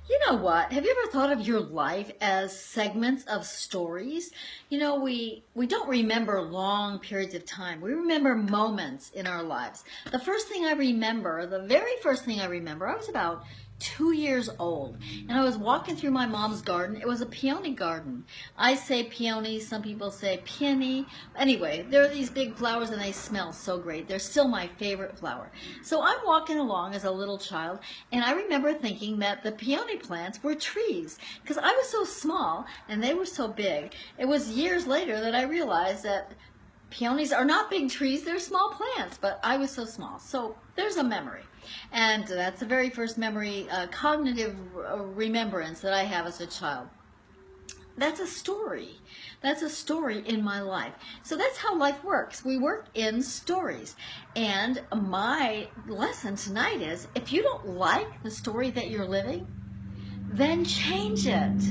You know what? Have you ever thought of your life as segments of stories? We don't remember long periods of time. We remember moments in our lives. The very first thing I remember, I was about 2 years old, and I was walking through my mom's garden. It was a peony garden. I say peony, some people say peony. Anyway, there are these big flowers and they smell so great. They're still my favorite flower. So I'm walking along as a little child, and I remember thinking that the peony plants were trees because I was so small and they were so big. It was years later that I realized that peonies are not big trees, they're small plants, but I was so small. So there's a memory. And that's the very first memory, cognitive remembrance that I have as a child. That's a story. That's a story in my life. So that's how life works. We work in stories. And my lesson tonight is, if you don't like the story that you're living, then change it.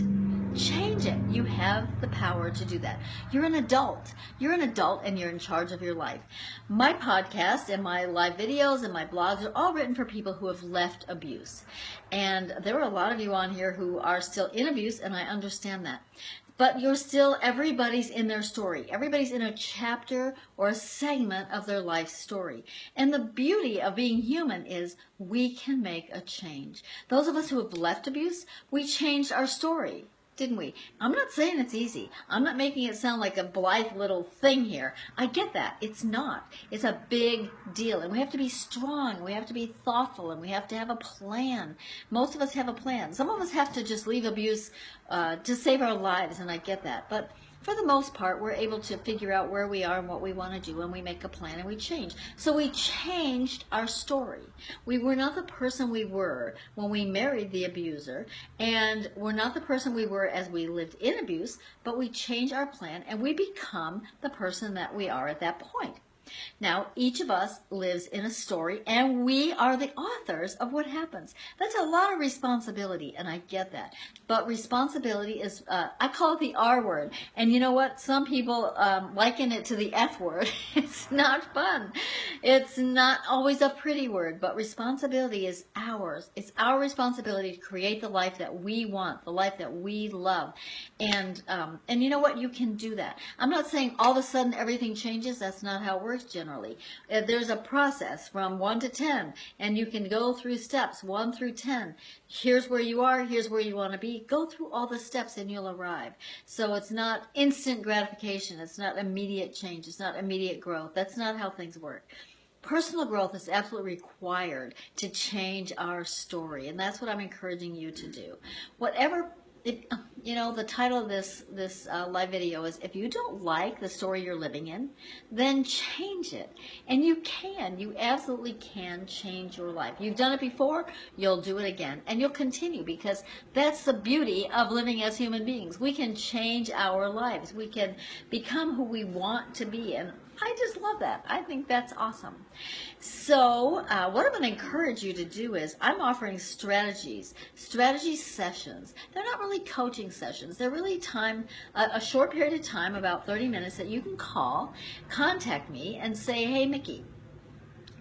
Change it. You have the power to do that. You're an adult. You're an adult and you're in charge of your life. My podcast and my live videos and my blogs are all written for people who have left abuse. And there are a lot of you on here who are still in abuse, and I understand that. But everybody's in their story. Everybody's in a chapter or a segment of their life story. And the beauty of being human is we can make a change. Those of us who have left abuse, we changed our story, didn't we? I'm not saying it's easy. I'm not making it sound like a blithe little thing here. I get that. It's not. It's a big deal. And we have to be strong. We have to be thoughtful. And we have to have a plan. Most of us have a plan. Some of us have to just leave abuse to save our lives. And I get that. But for the most part, we're able to figure out where we are and what we want to do, and we make a plan and we change. So we changed our story. We were not the person we were when we married the abuser, and we're not the person we were as we lived in abuse, but we change our plan and we become the person that we are at that point. Now, each of us lives in a story, and we are the authors of what happens. That's a lot of responsibility, and I get that. But responsibility is, I call it the R word. And you know what? Some people liken it to the F word. It's not fun. It's not always a pretty word, but responsibility is ours. It's our responsibility to create the life that we want, the life that we love. And you know what? You can do that. I'm not saying all of a sudden everything changes. That's not how it works generally. There's a process from 1 to 10, and you can go through steps 1 through 10. Here's where you are, here's where you want to be. Go through all the steps and you'll arrive. So it's not instant gratification. It's not immediate change. It's not immediate growth. That's not how things work. Personal growth is absolutely required to change our story, and that's what I'm encouraging you to do. The title of this live video is, if you don't like the story you're living in, then change it. And you absolutely can change your life. You've done it before, you'll do it again, and you'll continue, because that's the beauty of living as human beings. We can change our lives. We can become who we want to be, and I just love that. I think that's awesome. So what I'm going to encourage you to do is, I'm offering strategy sessions. They're not really coaching sessions. They're really a short period of time, about 30 minutes, that you can contact me and say, hey, Mickey,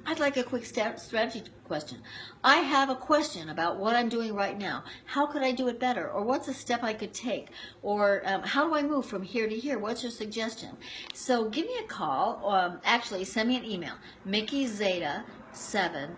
I'd like a quick strategy question. I have a question about what I'm doing right now. How could I do it better? Or what's a step I could take? Or how do I move from here to here? What's your suggestion? So give me a call. Actually, send me an email. MickeyZada7,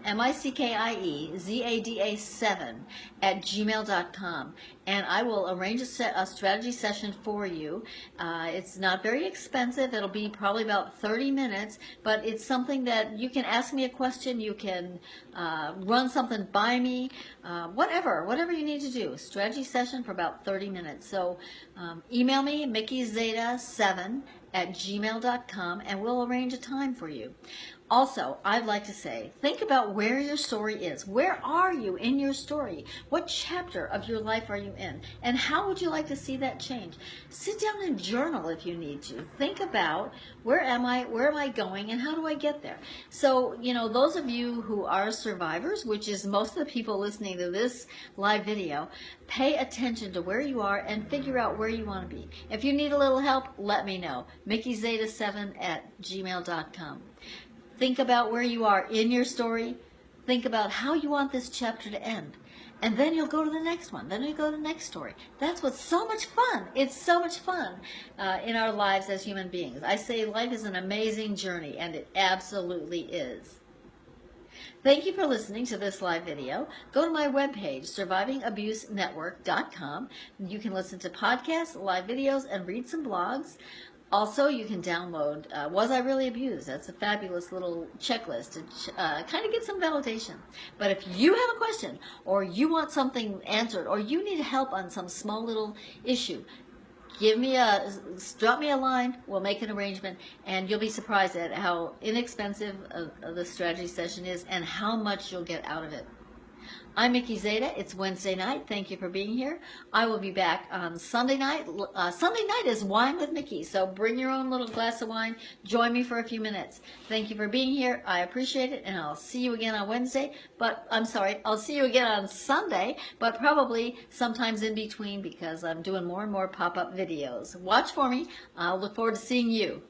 MickieZada7 @gmail.com, and I will arrange a strategy session for you. It's not very expensive. It'll be probably about 30 minutes, but it's something that you can ask me a question. You can run something by me, whatever you need to do. Strategy session for about 30 minutes. So email me, MickieZada7 @gmail.com, and we'll arrange a time for you. Also, I'd like to say, think about where your story is. Where are you in your story? What chapter of your life are you in? And how would you like to see that change? Sit down and journal if you need to. Think about, where am I going, and how do I get there? So, those of you who are survivors, which is most of the people listening to this live video, pay attention to where you are and figure out where you want to be. If you need a little help, let me know. MickieZada7 @gmail.com. Think about where you are in your story. Think about how you want this chapter to end. And then you'll go to the next one. Then you go to the next story. That's what's so much fun. It's so much fun in our lives as human beings. I say life is an amazing journey, and it absolutely is. Thank you for listening to this live video. Go to my webpage, survivingabusenetwork.com. You can listen to podcasts, live videos, and read some blogs. Also, you can download Was I Really Abused? That's a fabulous little checklist to kind of get some validation. But if you have a question, or you want something answered, or you need help on some small little issue, drop me a line, we'll make an arrangement, and you'll be surprised at how inexpensive the strategy session is and how much you'll get out of it. I'm Mickey Zeta. It's Wednesday night. Thank you for being here. I will be back on Sunday night. Sunday night is Wine with Mickey, so bring your own little glass of wine. Join me for a few minutes. Thank you for being here. I appreciate it, and I'll see you again on Wednesday. I'll see you again on Sunday, but probably sometimes in between because I'm doing more and more pop-up videos. Watch for me. I'll look forward to seeing you.